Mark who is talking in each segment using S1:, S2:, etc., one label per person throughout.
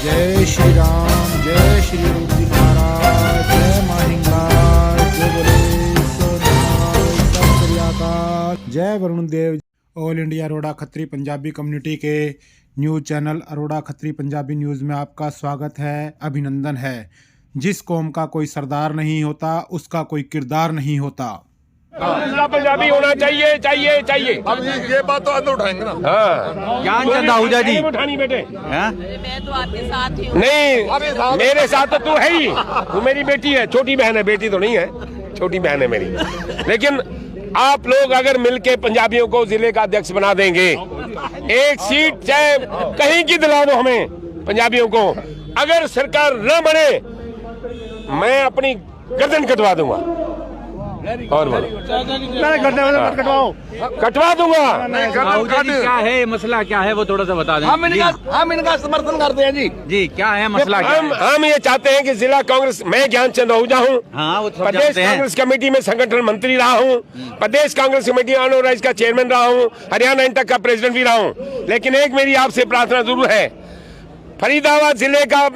S1: जय श्री राम, जय श्री रूप जी महाराज, जय माहिंगलाल, जय बोले सोनाल, सत श्री अकाल, जय Varun Dev. All India Arora Khatri Punjabi community के news channel Arora Khatri Punjabi news में आपका स्वागत है, अभिनंदन है। जिस कौम का कोई सरदार नहीं होता उसका कोई किरदार नहीं होता।
S2: पंजाबी होना चाहिए चाहिए चाहिए।
S3: अब ये बात तो आज उठाएंगे ना।
S2: हाँ,
S4: ज्ञान चंद आहूजा जी
S2: उठानी बेटे।
S5: मैं तो आपके साथ ही हूँ।
S2: नहीं, मेरे साथ तो तू है ही। तू मेरी बेटी है, छोटी बहन है, बेटी तो नहीं है, छोटी बहन है मेरी। लेकिन आप लोग अगर मिलके पंजाबियों को जिले का अध्यक्ष बना देंगे, एक सीट चाहे कहीं की दिला दो हमें पंजाबियों को, अगर सरकार न बने मैं अपनी गर्दन कटवा दूंगा। और कटवा दूंगा।
S4: आहूजा जी क्या है मसला, क्या है वो थोड़ा सा बता दें।
S3: हम इनका समर्थन करते हैं जी।
S4: जी क्या है मसला, क्या है?
S2: हम ये चाहते हैं कि जिला कांग्रेस, मैं ज्ञान चंद आहूजा हूँ,
S4: हाँ, वो सब
S2: प्रदेश
S4: जानते हैं।
S2: कांग्रेस कमेटी में संगठन मंत्री रहा हूँ, प्रदेश कांग्रेस कमेटी अनऑर्गेनाइज्ड का चेयरमैन रहा हूँ, हरियाणा इंटक का प्रेसिडेंट भी रहा हूँ। लेकिन एक मेरी आपसे प्रार्थना जरूर है, फरीदाबाद जिले का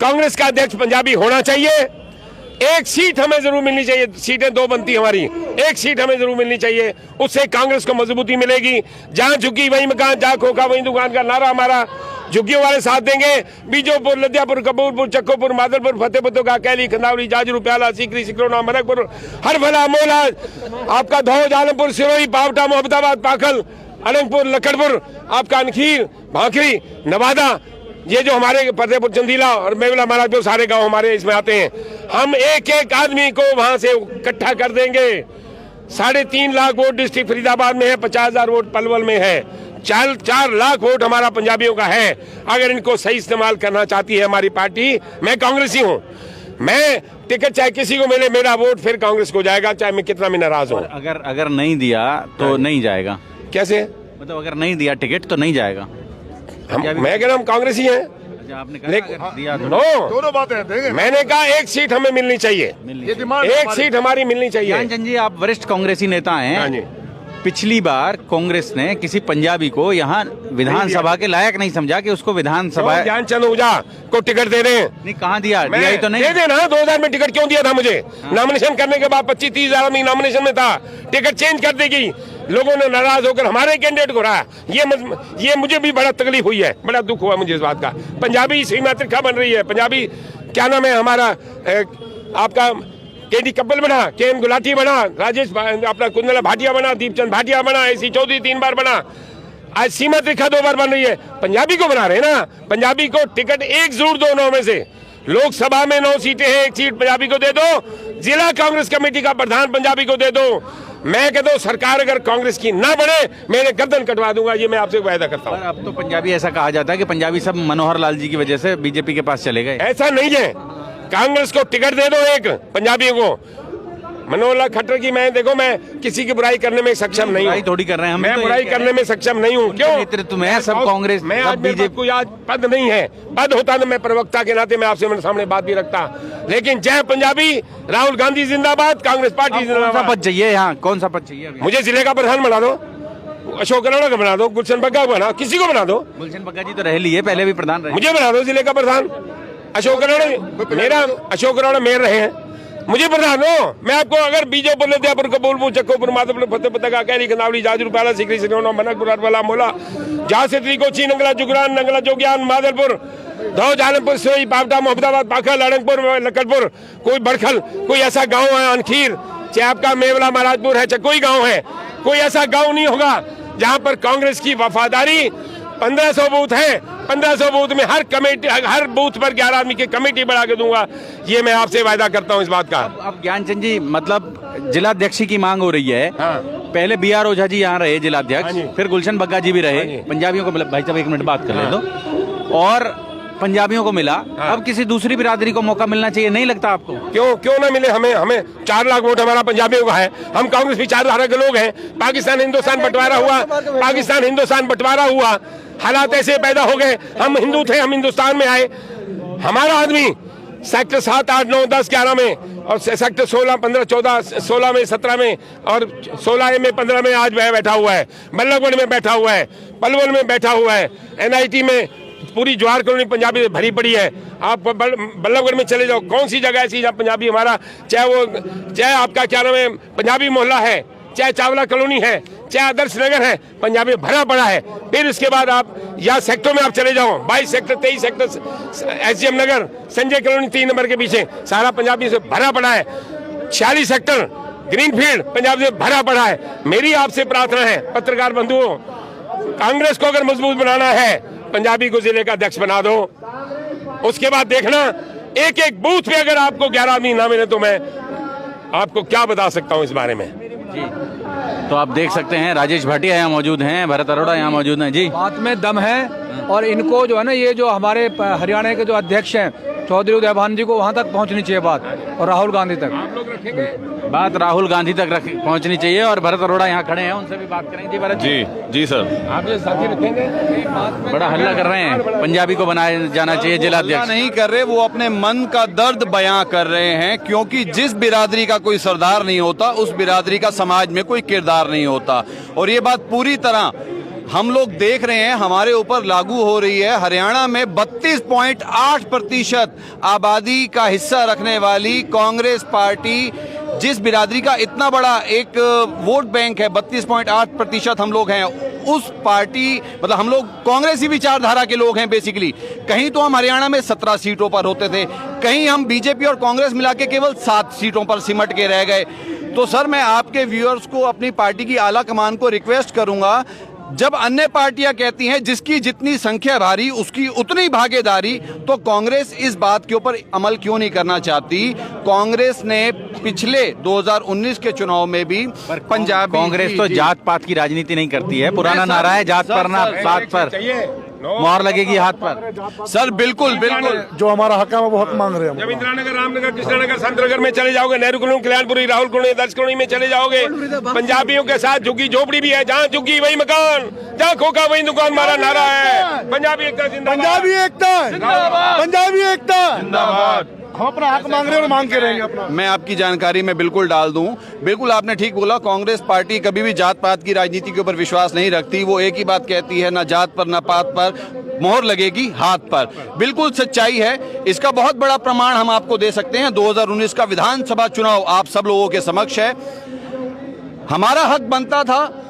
S2: कांग्रेस का अध्यक्ष पंजाबी होना चाहिए। एक सीट हमें जरूर मिलनी चाहिए, सीटें दो बनती हमारी, एक सीट हमें जरूर मिलनी चाहिए, उससे कांग्रेस को मजबूती मिलेगी। जहां झुकी वहीं मकान, जहां खोखा वहीं दुकान का नारा हमारा झुग्गियों वाले साथ देंगे। बीजोपुर, लद्यापुर, कपूरपुर, चक्कोपुर, मादलपुर, फतेहपुर का कैली, खंदावली, जाजरू, प्याला, सीकरी, सिकरोना, मनकपुर, हरभला, मोला, आपका धौज, आलमपुर, सिरोही, पावटा, मोहम्मदाबाद, पाखल, अनंतपुर, लखनपुर, आपका अनखीर, भाखरी, नवादा, ये जो हमारे फतेहपुर, चंदीला और मेवला, महाराजपुर, सारे गांव हमारे इसमें आते हैं। हम एक एक आदमी को वहां से इकट्ठा कर देंगे। 3.5 लाख वोट डिस्ट्रिक्ट फरीदाबाद में है, 50,000 वोट पलवल में है, 4 लाख वोट हमारा पंजाबियों का है। अगर इनको सही इस्तेमाल करना चाहती है हमारी पार्टी, मैं कांग्रेसी हूँ, मैं टिकट चाहे किसी को मिले, मेरा वोट फिर कांग्रेस को जाएगा, चाहे मैं कितना भी नाराज हूँ।
S4: अगर नहीं दिया तो नहीं जाएगा।
S2: कैसे
S4: मतलब अगर नहीं दिया टिकट तो नहीं जाएगा।
S2: मैं कह रहा हूँ कांग्रेसी हैं,
S4: आपने कहा
S2: लेकिन
S4: अगर दिया तो
S3: दोनों बातें देंगे।
S2: मैंने कहा एक सीट हमें मिलनी चाहिए,
S3: ये डिमांड
S2: एक सीट हमारी मिलनी चाहिए।
S4: ज्ञान चंद जी आप वरिष्ठ कांग्रेसी नेता
S2: हाँ
S4: हैं।
S2: जी।
S4: पिछली बार कांग्रेस ने किसी पंजाबी को यहाँ विधानसभा के लायक नहीं समझा कि उसको विधानसभा
S2: ज्ञान चंद आहूजा को टिकट दे रहे हैं।
S4: नहीं, कहाँ दिया? दिया ही तो नहीं।
S2: दे देना, 2000 में टिकट क्यों दिया था मुझे? नॉमिनेशन करने के बाद 25-30 हजार आदमी नॉमिनेशन में था, टिकट चेंज कर देगी। लोगों ने नाराज होकर हमारे कैंडिडेट को रहा। ये मुझे भी बड़ा तकलीफ हुई है, बड़ा दुख हुआ मुझे इस बात का। पंजाबी सीमा त्रिखा बन रही है, पंजाबी क्या नाम है हमारा, आपका केडी कब्बल बना, केएम गुलाटी बना, राजेश अपना कुंदला भाटिया बना, दीपचंद भाटिया बना, ऐसी चौधरी 3 बार बना, आज सीमा त्रिखा 2 बार बन रही है। पंजाबी को बना रहे हैं ना, पंजाबी को टिकट एक जरूर दो 9 में से। लोकसभा में 9 सीटें हैं, एक सीट पंजाबी को दे दो। जिला कांग्रेस कमेटी का प्रधान पंजाबी को दे दो। मैं कहता हूँ सरकार अगर कांग्रेस की ना बने, मेरे गर्दन कटवा दूंगा, ये मैं आपसे वायदा करता हूँ।
S4: अब तो पंजाबी ऐसा कहा जाता है कि पंजाबी सब मनोहर लाल जी की वजह से बीजेपी के पास चले गए।
S2: ऐसा नहीं है, कांग्रेस को टिकट दे दो एक पंजाबियों को। मनोहर लाल खट्टर की मैं देखो, मैं किसी की बुराई करने में सक्षम नहीं हूँ,
S4: थोड़ी कर रहे हैं हम,
S2: मैं
S4: तो
S2: बुराई करने में सक्षम नहीं हूँ। क्यों?
S4: नेतृत्व में है सब कांग्रेस,
S2: मैं
S4: सब
S2: आज बीजेपी को आज पद नहीं है, पद होता तो मैं प्रवक्ता के नाते मैं आपसे मेरे सामने बात भी रखता। लेकिन जय पंजाबी, राहुल गांधी जिंदाबाद, कांग्रेस पार्टी
S4: कौन सा
S2: जिंदाबाद।
S4: पद चाहिए यहाँ, कौन सा पद चाहिए अभी?
S2: मुझे जिले का प्रधान बना दो, अशोक अरोड़ा का बना दो, गुलशन बग्गा को बना, किसी को बना दो।
S4: गुलशन बग्गा जी तो रह लिए, पहले भी प्रधान रहे।
S2: मुझे बना दो जिले का प्रधान। अशोक अरोड़ा मेरा, अशोक अरोड़ा मेयर रहे हैं, मुझे प्रधान दो। मैं आपको अगर बीजोपुर, लद्यापुर, कपूरपुर, चक्कोपुर, माधोपुर, फतेहपुर का कैली, खंदावली, जाजरू, प्याला, सिकरी, सिकरोना, मनकपुर, हरभला, मोला, झांसी, कोची, नंगला, जुगरान, नंगला, जोगियान, मादलपुर, धौज, आलमपुर, सिरोही, पावटा, मोहम्मदाबाद, पाखल, अनंतपुर, लखनपुर, कोई बड़खल, कोई ऐसा गाँव है अनखीर, चाहे आपका मेवला, महाराजपुर है, चाहे कोई गाँव है, कोई ऐसा गाँव नहीं होगा जहाँ पर कांग्रेस की वफादारी। 1500 बूथ है, 1500 बूथ में हर कमेटी, हर बूथ पर 11 आदमी की कमेटी बना के दूंगा, ये मैं आपसे वायदा करता हूं इस बात का।
S4: अब ज्ञानचंद जी मतलब जिलाध्यक्ष की मांग हो रही है।
S2: हाँ।
S4: पहले BR ओझा जी यहाँ रहे जिलाध्यक्ष,
S2: हाँ,
S4: फिर गुलशन बग्गा जी भी रहे,
S2: हाँ,
S4: पंजाबियों को भाई साहब 1 मिनट बात कर ले दो, और पंजाबियों को मिला।
S2: हाँ।
S4: अब किसी दूसरी बिरादरी को मौका मिलना चाहिए, नहीं लगता आपको?
S2: क्यों ना मिले हमें 4 लाख वोट हमारा पंजाबियों का है, हम कांग्रेस विचारधारा के लोग हैं। पाकिस्तान हिंदुस्तान बंटवारा हुआ, हालात ऐसे पैदा हो गए, हम हिंदू थे, हम हिंदुस्तान में आए, हमारा आदमी सेक्टर 7, 8, 9, 10, 11 में और सेक्टर 16, 15, 14, 16 में, 17 में और 16 में, 15 में आज वह बैठा हुआ है, बल्लभगढ़ में बैठा हुआ है, पलवल में बैठा हुआ है, NIT में पूरी जवाहर कॉलोनी पंजाबी से भरी पड़ी है। आप बल्लभगढ़ में चले जाओ, कौन सी जगह ऐसी जहाँ पंजाबी हमारा, चाहे आपका क्या नाम है पंजाबी मोहल्ला है, चाहे चावला कॉलोनी है, चाहे आदर्श नगर है, पंजाबी भरा पड़ा है। फिर उसके बाद आप या सेक्टर में आप चले जाओ, 22 सेक्टर 23 सेक्टर एसडीएम नगर, संजय कॉलोनी 3 नंबर के पीछे सारा पंजाबी से भरा पड़ा है। 46 सेक्टर ग्रीनफील्ड पंजाब से भरा पड़ा है। मेरी आपसे प्रार्थना है पत्रकार बंधुओं, कांग्रेस को अगर मजबूत बनाना है, पंजाबी को जिले का अध्यक्ष बना दो। उसके बाद देखना एक एक बूथ पे अगर आपको 11 आदमी ना मिले तो मैं आपको क्या बता सकता हूं इस बारे में।
S4: तो आप देख सकते हैं राजेश भाटिया यहाँ मौजूद हैं, भरत अरोड़ा यहाँ मौजूद हैं जी।
S6: बात में दम है और इनको जो है ना, ये जो हमारे हरियाणा के जो अध्यक्ष हैं चौधरी उदय भान जी को वहाँ तक पहुँचनी चाहिए बात, और राहुल गांधी तक
S2: आप लोग रखेंगे
S4: बात, राहुल गांधी तक पहुंचनी चाहिए। और भरत अरोड़ा यहाँ खड़े हैं, उनसे भी बात करेंगे। जी भरत
S3: जी जी सर,
S2: आप ये साथी रखेंगे।
S4: बड़ा हल्ला कर रहे हैं, पंजाबी को बनाया जाना चाहिए जिला अध्यक्ष।
S7: नहीं कर रहे, वो अपने मन का दर्द बयां कर रहे हैं, क्योंकि जिस बिरादरी का कोई सरदार नहीं होता उस बिरादरी का समाज में कोई किरदार नहीं होता। और ये बात पूरी तरह हम लोग देख रहे हैं, हमारे ऊपर लागू हो रही है। हरियाणा में 32.8% आबादी का हिस्सा रखने वाली कांग्रेस पार्टी, जिस बिरादरी का इतना बड़ा एक वोट बैंक है, 32.8% हम लोग हैं, उस पार्टी मतलब हम लोग कांग्रेसी विचारधारा के लोग हैं बेसिकली। कहीं तो हम हरियाणा में 17 सीटों पर होते थे, कहीं हम बीजेपी और कांग्रेस मिला के केवल 7 सीटों पर सिमट के रह गए। तो सर, मैं आपके व्यूअर्स को, अपनी पार्टी की आला कमान को रिक्वेस्ट करूंगा, जब अन्य पार्टियां कहती हैं जिसकी जितनी संख्या भारी उसकी उतनी भागीदारी, तो कांग्रेस इस बात के ऊपर अमल क्यों नहीं करना चाहती? कांग्रेस ने पिछले 2019 के चुनाव में भी पंजाब,
S4: कांग्रेस तो जात पात की राजनीति नहीं करती है। पुराना नारा है जात पर ना पात पर मोहर लगेगी हाथ पर।
S7: सर बिल्कुल बिल्कुल,
S3: जो हमारा हक है वो बहुत मांग रहे हैं।
S2: जब इंदिरानगर, रामनगर, कृष्णानगर, संतनगर में चले जाओगे, नेहरू कॉलोनी, कल्याणपुरी, राहुल कॉलोनी, आदर्श कॉलोनी में चले जाओगे, पंजाबियों के साथ झुग्गी झोपड़ी भी है। जहाँ झुग्गी वही मकान, जहाँ खोखा वही दुकान, हमारा नारा है पंजाबी एकता जिंदाबाद,
S3: पंजाबी एकता, पंजाबी एकता जिंदाबाद। हम अपना हक मांग रहे हैं और मांग के रहेंगे अपना।
S7: मैं आपकी जानकारी में बिल्कुल डाल दूं, बिल्कुल आपने ठीक बोला, कांग्रेस पार्टी कभी भी जात पात की राजनीति के ऊपर विश्वास नहीं रखती। वो एक ही बात कहती है, ना जात पर ना पात पर मोहर लगेगी हाथ पर। बिल्कुल सच्चाई है, इसका बहुत बड़ा प्रमाण हम आपको दे सकते हैं। 2019 का विधानसभा चुनाव आप सब लोगों के समक्ष है। हमारा हक बनता था,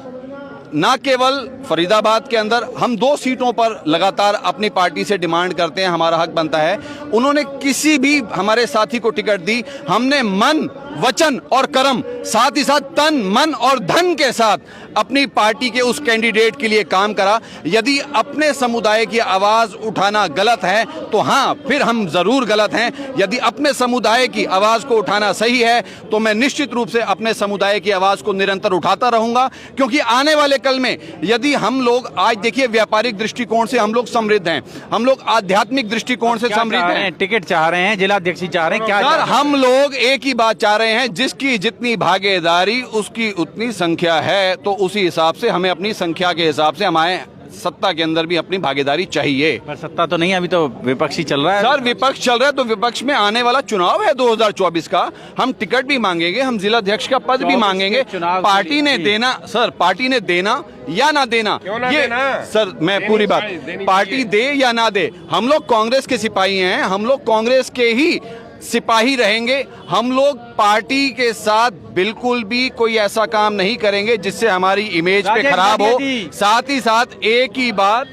S7: ना केवल फरीदाबाद के अंदर, हम 2 सीटों पर लगातार अपनी पार्टी से डिमांड करते हैं, हमारा हक बनता है। उन्होंने किसी भी हमारे साथी को टिकट दी, हमने मन, वचन और कर्म, साथ ही साथ तन, मन और धन के साथ अपनी पार्टी के उस कैंडिडेट के लिए काम करा। यदि अपने समुदाय की आवाज उठाना गलत है तो हाँ, फिर हम जरूर गलत हैं। यदि अपने समुदाय की आवाज को उठाना सही है तो मैं निश्चित रूप से अपने समुदाय की आवाज को निरंतर उठाता रहूंगा, क्योंकि आने वाले कल में यदि हम लोग, आज देखिए व्यापारिक दृष्टिकोण से हम लोग समृद्ध हैं, हम लोग आध्यात्मिक दृष्टिकोण से समृद्ध हैं।
S4: टिकट चाह रहे हैं, जिला अध्यक्ष चाह रहे हैं, क्या
S7: सर हम लोग एक ही बात चाह रहे हैं, जिसकी जितनी भागीदारी उसकी उतनी संख्या है, तो उसी हिसाब से हमें अपनी संख्या के हिसाब से हमारे सत्ता के अंदर भी अपनी भागीदारी चाहिए।
S4: पर सत्ता तो नहीं, अभी तो विपक्षी चल रहा है।
S7: सर विपक्ष चल रहा है तो विपक्ष में आने वाला चुनाव है 2024 का, हम टिकट भी मांगेंगे, हम जिला अध्यक्ष का पद भी मांगेंगे। पार्टी ने देना, सर पार्टी ने देना या ना देना, ये सर मैं पूरी बात, पार्टी दे या ना दे, हम लोग कांग्रेस के सिपाही हैं, हम लोग कांग्रेस के ही सिपाही रहेंगे। हम लोग पार्टी के साथ बिल्कुल भी कोई ऐसा काम नहीं करेंगे जिससे हमारी इमेज पे खराब हो। साथ ही साथ एक ही बात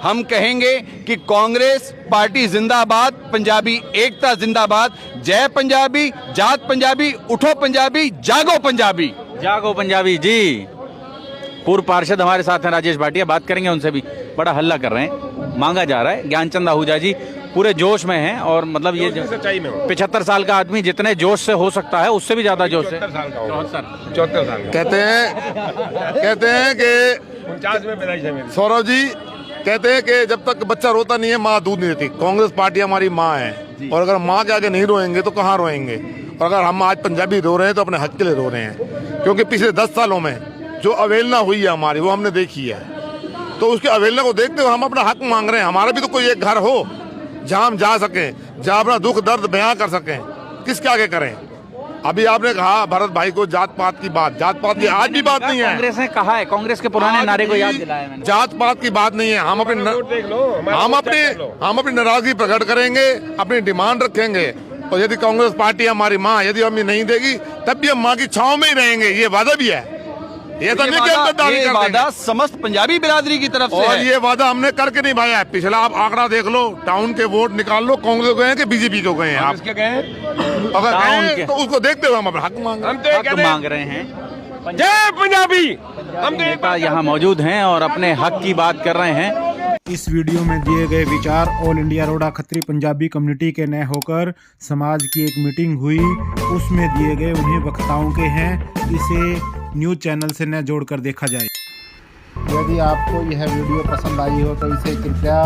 S7: हम कहेंगे कि कांग्रेस पार्टी जिंदाबाद, पंजाबी एकता जिंदाबाद, जय पंजाबी, जात पंजाबी, उठो पंजाबी, जागो पंजाबी।
S4: जागो पंजाबी जी। पूर्व पार्षद हमारे साथ हैं राजेश भाटिया, बात करेंगे उनसे भी। बड़ा हल्ला कर रहे हैं, मांगा जा रहा है। ज्ञानचंद आहूजा जी पूरे जोश में हैं, और मतलब ये 75 साल का आदमी जितने जोश से हो सकता है उससे भी ज्यादा जोश से
S2: 74 साल
S3: कहते हैं कि
S2: 49 में पैदाइश है मेरी।
S3: सौरभ जी कहते हैं कि जब तक बच्चा रोता नहीं है माँ दूध नहीं देती। कांग्रेस पार्टी हमारी माँ है, और अगर माँ के आगे नहीं रोएंगे तो कहाँ रोएंगे? और अगर हम आज पंजाबी रो रहे हैं तो अपने हक के लिए रो रहे हैं, क्योंकि पिछले 10 सालों में जो अवहेलना हुई है हमारी, वो हमने देखी है। तो उसके अवहेलना को देखते हुए हम अपना हक मांग रहे हैं। हमारा भी तो कोई एक घर हो जहाँ हम जा सकें, जहाँ अपना दुख दर्द बयां कर सकें। किसके आगे करें? अभी आपने कहा भरत भाई को जात पात की बात, जात पात की आज भी बात नहीं है।
S4: कांग्रेस ने कहा है, कांग्रेस के पुराने
S3: आज
S4: नारे को
S3: भी
S4: याद दिलाया मैंने।
S3: जात पात की बात नहीं है। हम अपनी नाराजगी प्रकट करेंगे, अपनी डिमांड रखेंगे, और यदि कांग्रेस पार्टी हमारी माँ यदि हमें नहीं देगी तब भी हम माँ की छांव में ही रहेंगे। ये वादा भी है, ये तो नहीं कि हम गद्दारी
S7: ये
S3: कर
S7: वादा
S3: देंगे।
S7: समस्त पंजाबी बिरादरी की तरफ से
S3: और
S7: है।
S3: ये वादा हमने करके निभाया है। पिछला आप आंकड़ा देख लो, टाउन के वोट निकाल लो, कांग्रेस गए हैं कि बीजेपी को गए हैं। आप
S7: क्या कहें?
S3: अगर
S4: टाउन
S3: गए
S4: के-
S3: तो उसको देखते हुए हम अपना हक मांगे।
S2: हम तो ये
S4: हक
S2: कहते हैं,
S4: मांग रहे हैं।
S2: जय पंजाबी। हम तो एक
S4: नेता यहाँ मौजूद हैं और अपने हक की बात कर रहे हैं।
S1: इस वीडियो में दिए गए विचार ऑल इंडिया रोड़ा खत्री पंजाबी कम्युनिटी के न होकर समाज की एक मीटिंग हुई, उसमें दिए गए उन्हीं वक्ताओं के हैं। इसे न्यूज़ चैनल से न जोड़कर देखा जाए। यदि आपको यह वीडियो पसंद आई हो तो इसे कृपया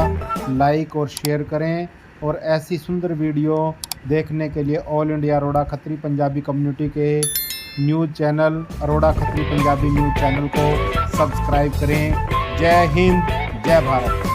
S1: लाइक और शेयर करें, और ऐसी सुंदर वीडियो देखने के लिए ऑल इंडिया रोड़ा खत्री पंजाबी कम्युनिटी के न्यूज़ चैनल रोड़ा खत्री पंजाबी न्यूज़ चैनल को सब्सक्राइब करें। जय हिंद, जय भारत।